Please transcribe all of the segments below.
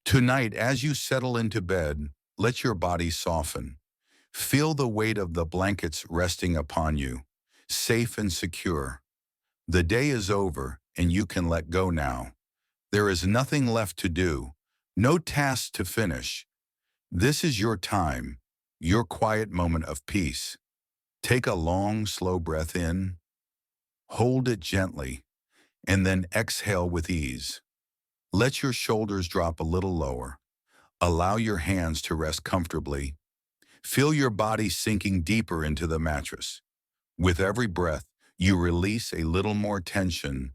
Tonight, as you settle into bed, let your body soften. Feel the weight of the blankets resting upon you, safe and secure. The day is over, and you can let go now. There is nothing left to do, no task to finish. This is your time, your quiet moment of peace. Take a long, slow breath in, hold it gently, and then exhale with ease. Let your shoulders drop a little lower. Allow your hands to rest comfortably. Feel your body sinking deeper into the mattress. With every breath, you release a little more tension,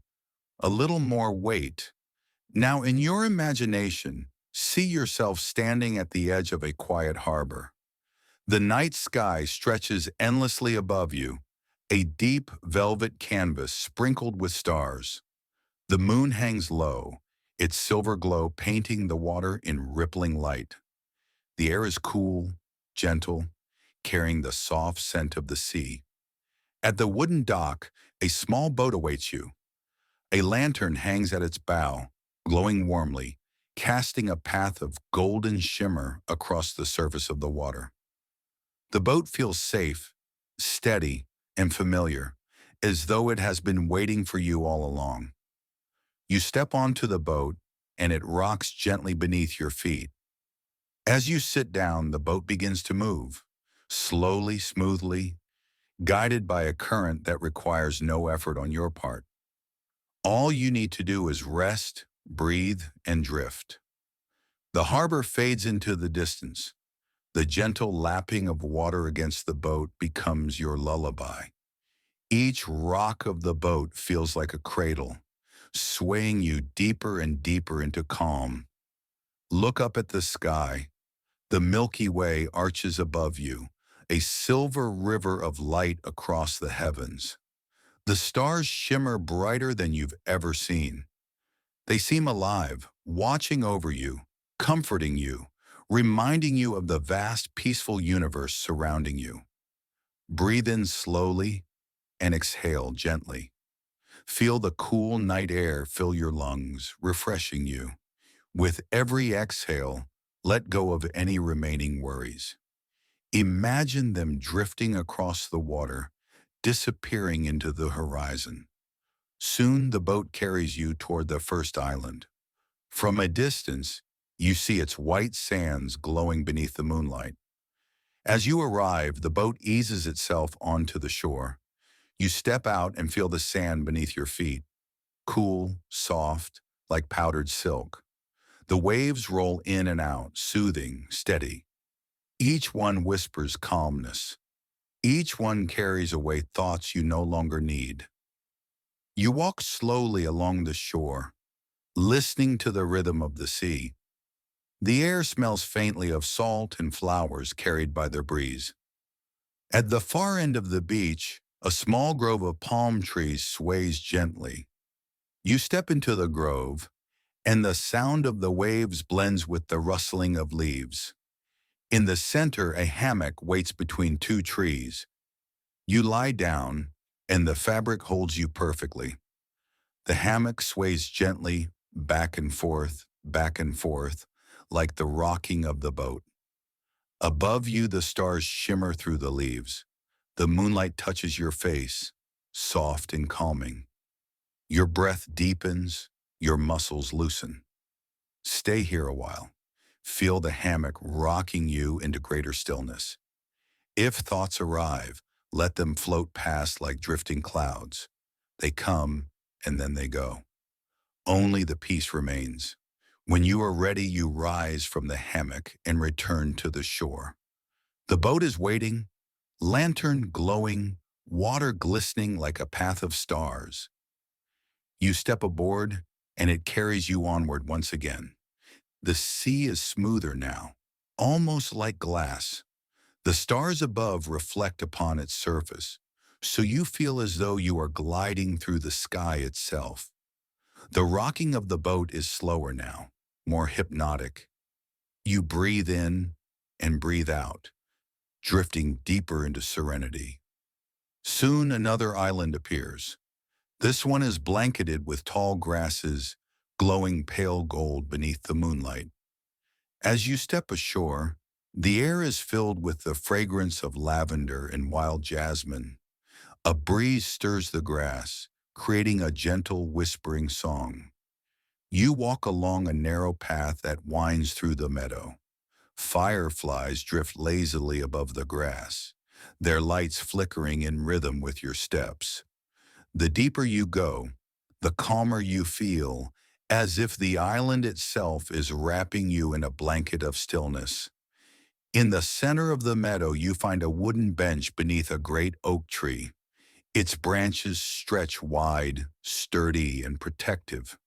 a little more weight. Now, in your imagination, see yourself standing at the edge of a quiet harbor. The night sky stretches endlessly above you, a deep velvet canvas sprinkled with stars. The moon hangs low, its silver glow painting the water in rippling light. The air is cool, gentle, carrying the soft scent of the sea. At the wooden dock, a small boat awaits you. A lantern hangs at its bow, glowing warmly, casting a path of golden shimmer across the surface of the water. The boat feels safe, steady, and familiar, as though it has been waiting for you all along. You step onto the boat, and it rocks gently beneath your feet. As you sit down, the boat begins to move, slowly, smoothly, guided by a current that requires no effort on your part. All you need to do is rest, breathe, and drift. The harbor fades into the distance. The gentle lapping of water against the boat becomes your lullaby. Each rock of the boat feels like a cradle, swaying you deeper and deeper into calm. Look up at the sky. The Milky Way arches above you, a silver river of light across the heavens. The stars shimmer brighter than you've ever seen. They seem alive, watching over you, comforting you, reminding you of the vast, peaceful universe surrounding you. Breathe in slowly and exhale gently. Feel the cool night air fill your lungs, refreshing you. With every exhale, let go of any remaining worries. Imagine them drifting across the water, disappearing into the horizon. Soon the boat carries you toward the first island. From a distance, you see its white sands glowing beneath the moonlight. As you arrive, the boat eases itself onto the shore. You step out and feel the sand beneath your feet, cool, soft, like powdered silk. The waves roll in and out, soothing, steady. Each one whispers calmness. Each one carries away thoughts you no longer need. You walk slowly along the shore, listening to the rhythm of the sea. The air smells faintly of salt and flowers carried by the breeze. At the far end of the beach, a small grove of palm trees sways gently. You step into the grove, and the sound of the waves blends with the rustling of leaves. In the center, a hammock waits between two trees. You lie down, and the fabric holds you perfectly. The hammock sways gently back and forth, like the rocking of the boat. Above you, the stars shimmer through the leaves. The moonlight touches your face, soft and calming. Your breath deepens, your muscles loosen. Stay here a while. Feel the hammock rocking you into greater stillness. If thoughts arrive, let them float past like drifting clouds. They come and then they go. Only the peace remains. When you are ready, you rise from the hammock and return to the shore. The boat is waiting, lantern glowing, water glistening like a path of stars. You step aboard, and it carries you onward once again. The sea is smoother now, almost like glass. The stars above reflect upon its surface, so you feel as though you are gliding through the sky itself. The rocking of the boat is slower now, more hypnotic. You breathe in and breathe out, drifting deeper into serenity. Soon another island appears. This one is blanketed with tall grasses, glowing pale gold beneath the moonlight. As you step ashore, the air is filled with the fragrance of lavender and wild jasmine. A breeze stirs the grass, creating a gentle whispering song. You walk along a narrow path that winds through the meadow. Fireflies drift lazily above the grass, their lights flickering in rhythm with your steps. The deeper you go, the calmer you feel, as if the island itself is wrapping you in a blanket of stillness. In the center of the meadow, you find a wooden bench beneath a great oak tree. Its branches stretch wide, sturdy, and protective.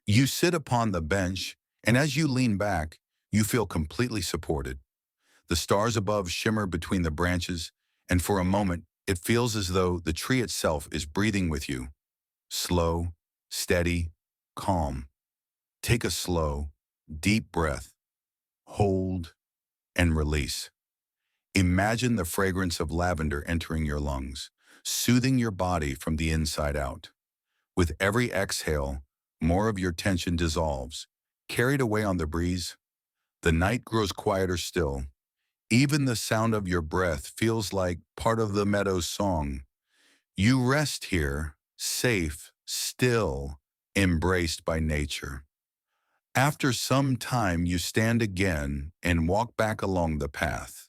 You sit upon the bench, and as you lean back, you feel completely supported. The stars above shimmer between the branches, and for a moment, it feels as though the tree itself is breathing with you. Slow, steady, calm. Take a slow, deep breath. Hold and release. Imagine the fragrance of lavender entering your lungs, soothing your body from the inside out. With every exhale, more of your tension dissolves. Carried away on the breeze, the night grows quieter still. Even the sound of your breath feels like part of the meadow's song. You rest here, safe, still, embraced by nature. After some time, you stand again and walk back along the path.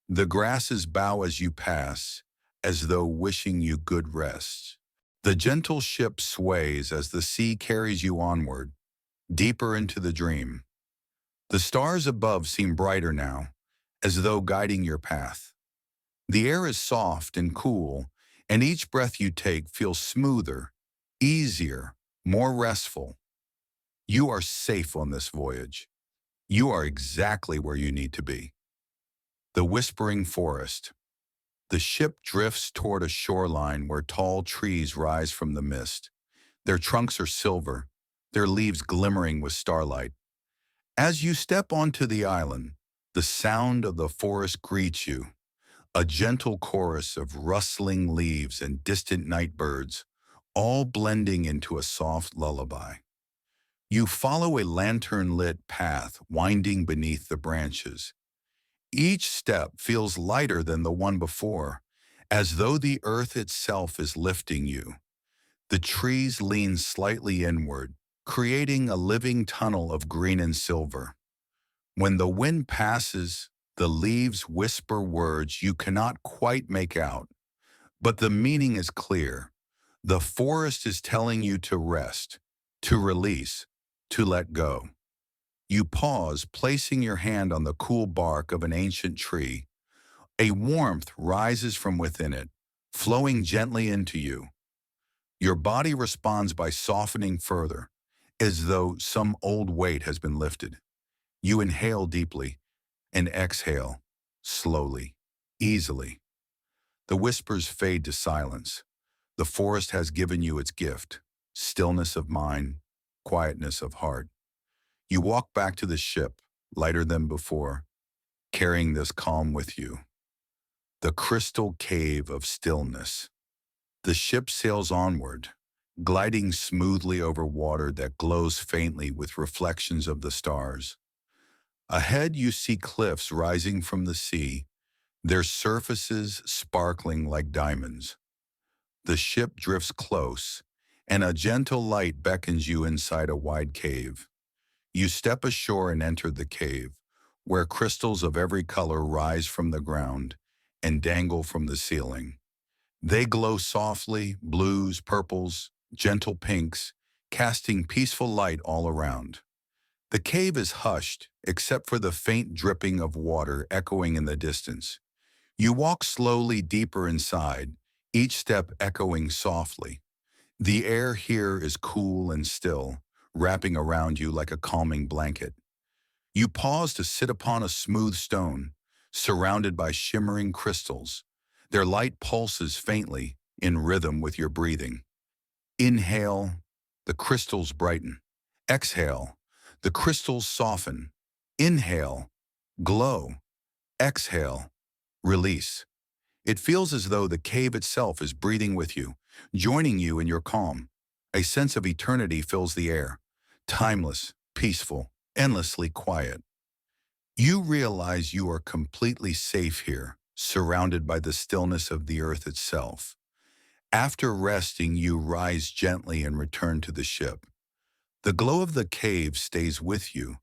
The grasses bow as you pass, as though wishing you good rest. The gentle ship sways as the sea carries you onward, deeper into the dream. The stars above seem brighter now, as though guiding your path. The air is soft and cool, and each breath you take feels smoother, easier, more restful. You are safe on this voyage. You are exactly where you need to be. The whispering forest. The ship drifts toward a shoreline where tall trees rise from the mist. Their trunks are silver, their leaves glimmering with starlight. As you step onto the island, the sound of the forest greets you, a gentle chorus of rustling leaves and distant night birds, all blending into a soft lullaby. You follow a lantern-lit path winding beneath the branches. Each step feels lighter than the one before, as though the earth itself is lifting you. The trees lean slightly inward, creating a living tunnel of green and silver. When the wind passes, the leaves whisper words you cannot quite make out, but the meaning is clear. The forest is telling you to rest, to release, to let go. You pause, placing your hand on the cool bark of an ancient tree. A warmth rises from within it, flowing gently into you. Your body responds by softening further, as though some old weight has been lifted. You inhale deeply and exhale, slowly, easily. The whispers fade to silence. The forest has given you its gift, stillness of mind, quietness of heart. You walk back to the ship, lighter than before, carrying this calm with you. The crystal cave of stillness. The ship sails onward, gliding smoothly over water that glows faintly with reflections of the stars. Ahead you see cliffs rising from the sea, their surfaces sparkling like diamonds. The ship drifts close, and a gentle light beckons you inside a wide cave. You step ashore and enter the cave, where crystals of every color rise from the ground and dangle from the ceiling. They glow softly, blues, purples, gentle pinks, casting peaceful light all around. The cave is hushed, except for the faint dripping of water echoing in the distance. You walk slowly deeper inside, each step echoing softly. The air here is cool and still, wrapping around you like a calming blanket. You pause to sit upon a smooth stone, surrounded by shimmering crystals. Their light pulses faintly, in rhythm with your breathing. Inhale, the crystals brighten. Exhale, the crystals soften. Inhale, glow. Exhale, release. It feels as though the cave itself is breathing with you, joining you in your calm. A sense of eternity fills the air, timeless, peaceful, endlessly quiet. You realize you are completely safe here, surrounded by the stillness of the earth itself. After resting, you rise gently and return to the ship. The glow of the cave stays with you,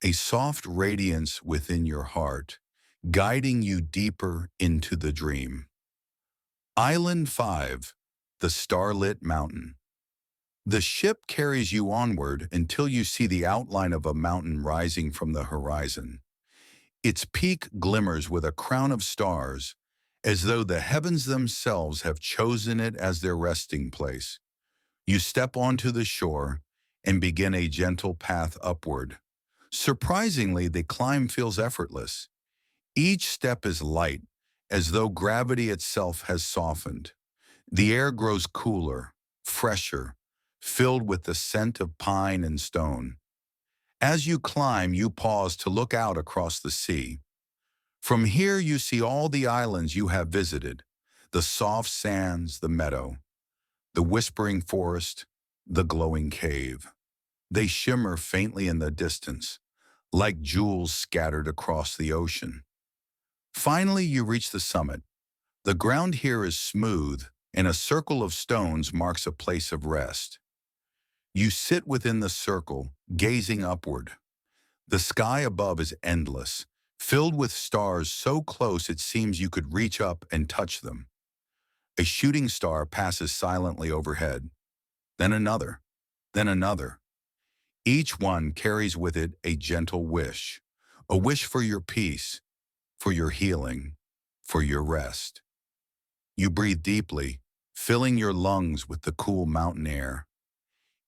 a soft radiance within your heart, guiding you deeper into the dream. Island 5, the starlit mountain. The ship carries you onward until you see the outline of a mountain rising from the horizon. Its peak glimmers with a crown of stars, as though the heavens themselves have chosen it as their resting place. You step onto the shore and begin a gentle path upward. Surprisingly, the climb feels effortless. Each step is light, as though gravity itself has softened. The air grows cooler, fresher, filled with the scent of pine and stone. As you climb, you pause to look out across the sea. From here you see all the islands you have visited, the soft sands, the meadow, the whispering forest, the glowing cave. They shimmer faintly in the distance, like jewels scattered across the ocean. Finally, you reach the summit. The ground here is smooth, and a circle of stones marks a place of rest. You sit within the circle, gazing upward. The sky above is endless, filled with stars so close it seems you could reach up and touch them. A shooting star passes silently overhead, then another, then another. Each one carries with it a gentle wish, a wish for your peace, for your healing, for your rest. You breathe deeply, filling your lungs with the cool mountain air.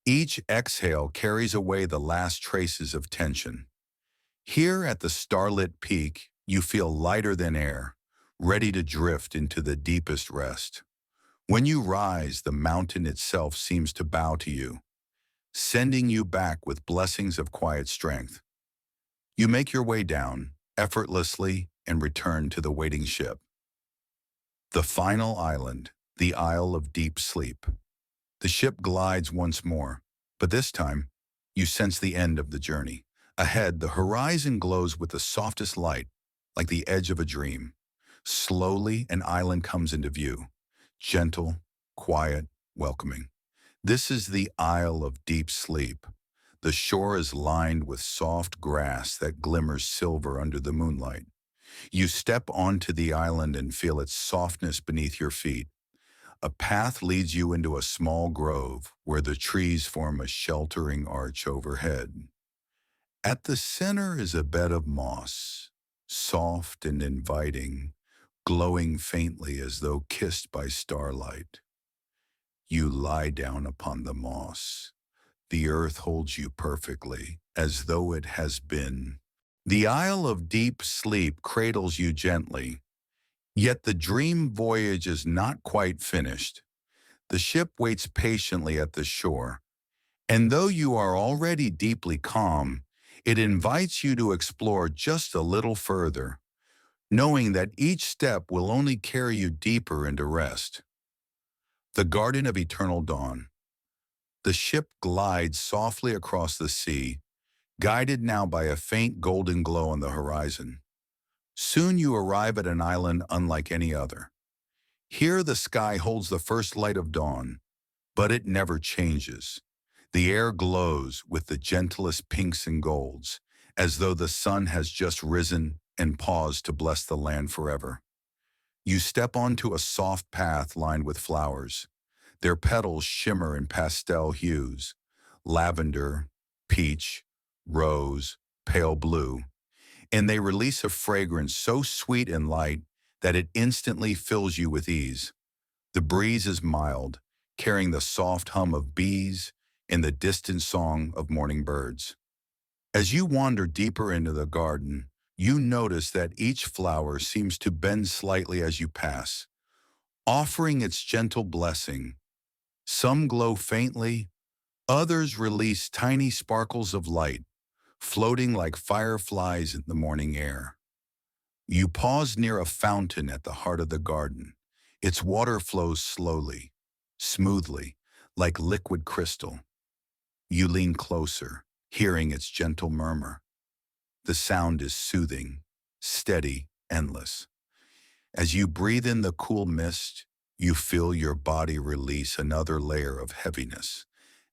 Each exhale carries away the last traces of tension. Here at the starlit peak, you feel lighter than air, ready to drift into the deepest rest. When you rise, the mountain itself seems to bow to you, sending you back with blessings of quiet strength. You make your way down, effortlessly, and return to the waiting ship. The final island, the Isle of Deep Sleep. The ship glides once more, but this time, you sense the end of the journey. Ahead, the horizon glows with the softest light, like the edge of a dream. Slowly, an island comes into view, gentle, quiet, welcoming. This is the Isle of Deep Sleep. The shore is lined with soft grass that glimmers silver under the moonlight. You step onto the island and feel its softness beneath your feet. A path leads you into a small grove where the trees form a sheltering arch overhead. At the center is a bed of moss, soft and inviting, glowing faintly as though kissed by starlight. You lie down upon the moss. The earth holds you perfectly, as though it has been. The Isle of Deep Sleep cradles you gently, yet the dream voyage is not quite finished. The ship waits patiently at the shore, and though you are already deeply calm, it invites you to explore just a little further, knowing that each step will only carry you deeper into rest. The Garden of Eternal Dawn. The ship glides softly across the sea, guided now by a faint golden glow on the horizon. Soon you arrive at an island unlike any other. Here the sky holds the first light of dawn, but it never changes. The air glows with the gentlest pinks and golds, as though the sun has just risen and paused to bless the land forever. You step onto a soft path lined with flowers. Their petals shimmer in pastel hues, lavender, peach, rose, pale blue, and they release a fragrance so sweet and light that it instantly fills you with ease. The breeze is mild, carrying the soft hum of bees and the distant song of morning birds. As you wander deeper into the garden, you notice that each flower seems to bend slightly as you pass, offering its gentle blessing. Some glow faintly, others release tiny sparkles of light, floating like fireflies in the morning air. You pause near a fountain at the heart of the garden. Its water flows slowly, smoothly, like liquid crystal. You lean closer, hearing its gentle murmur. The sound is soothing, steady, endless. As you breathe in the cool mist, you feel your body release another layer of heaviness,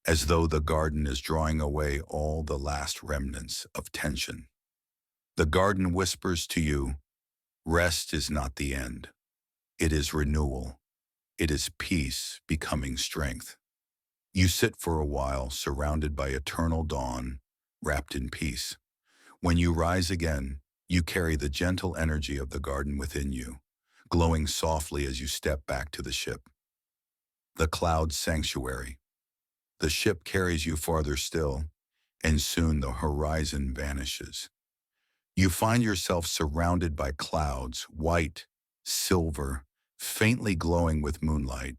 as though the garden is drawing away all the last remnants of tension. The garden whispers to you, rest is not the end. It is renewal. It is peace becoming strength. You sit for a while, surrounded by eternal dawn, wrapped in peace. When you rise again, you carry the gentle energy of the garden within you, glowing softly as you step back to the ship. The cloud sanctuary. The ship carries you farther still, and soon the horizon vanishes. You find yourself surrounded by clouds, white, silver, faintly glowing with moonlight.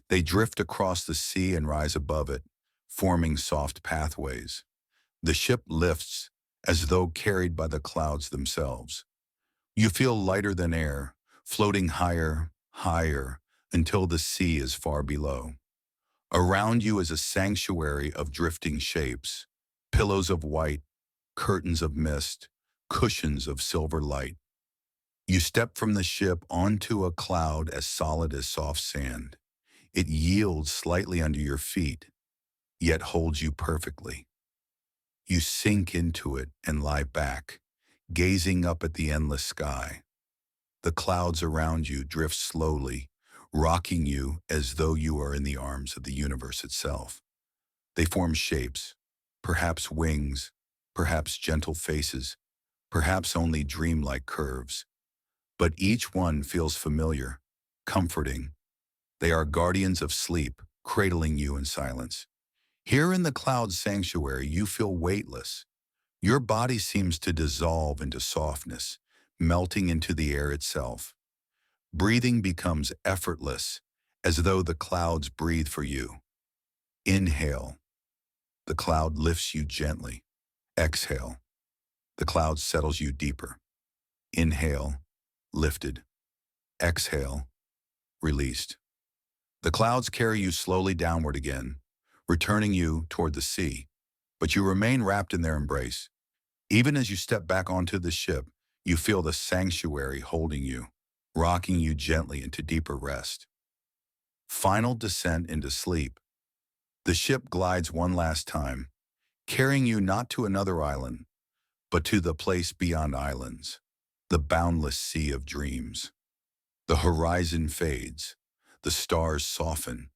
They drift across the sea and rise above it, forming soft pathways. The ship lifts, as though carried by the clouds themselves. You feel lighter than air, floating higher, higher, until the sea is far below. Around you is a sanctuary of drifting shapes, pillows of white, curtains of mist, cushions of silver light. You step from the ship onto a cloud as solid as soft sand. It yields slightly under your feet, yet holds you perfectly. You sink into it and lie back, gazing up at the endless sky. The clouds around you drift slowly, rocking you as though you are in the arms of the universe itself. They form shapes, perhaps wings, perhaps gentle faces, perhaps only dreamlike curves. But each one feels familiar, comforting. They are guardians of sleep, cradling you in silence. Here in the cloud sanctuary, you feel weightless. Your body seems to dissolve into softness, melting into the air itself. Breathing becomes effortless, as though the clouds breathe for you. Inhale. The cloud lifts you gently. Exhale. The cloud settles you deeper. Inhale. Lifted. Exhale. Released. The clouds carry you slowly downward again, returning you toward the sea, but you remain wrapped in their embrace. Even as you step back onto the ship, you feel the sanctuary holding you, rocking you gently into deeper rest. Final descent into sleep. The ship glides one last time, carrying you not to another island, but to the place beyond islands, the boundless sea of dreams. The horizon fades, the stars soften,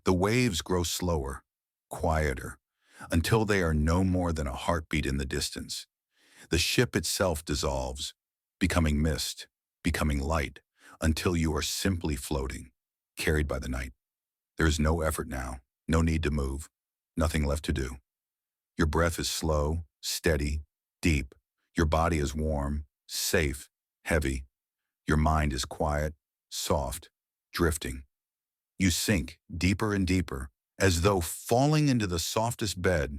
the waves grow slower, quieter, until they are no more than a heartbeat in the distance. The ship itself dissolves, becoming mist, becoming light, until you are simply floating, carried by the night. There is no effort now, no need to move, nothing left to do. Your breath is slow, steady, deep. Your body is warm, safe, heavy. Your mind is quiet, soft, drifting. You sink deeper and deeper, as though falling into the softest bed,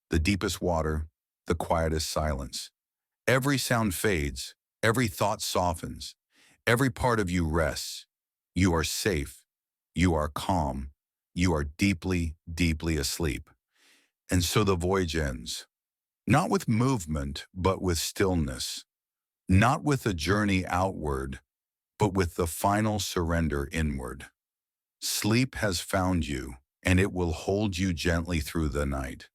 the deepest water, the quietest silence. Every sound fades, every thought softens, every part of you rests. You are safe, you are calm, you are deeply, deeply asleep. And so the voyage ends, not with movement, but with stillness, not with a journey outward, but with the final surrender inward. Sleep has found you, and it will hold you gently through the night.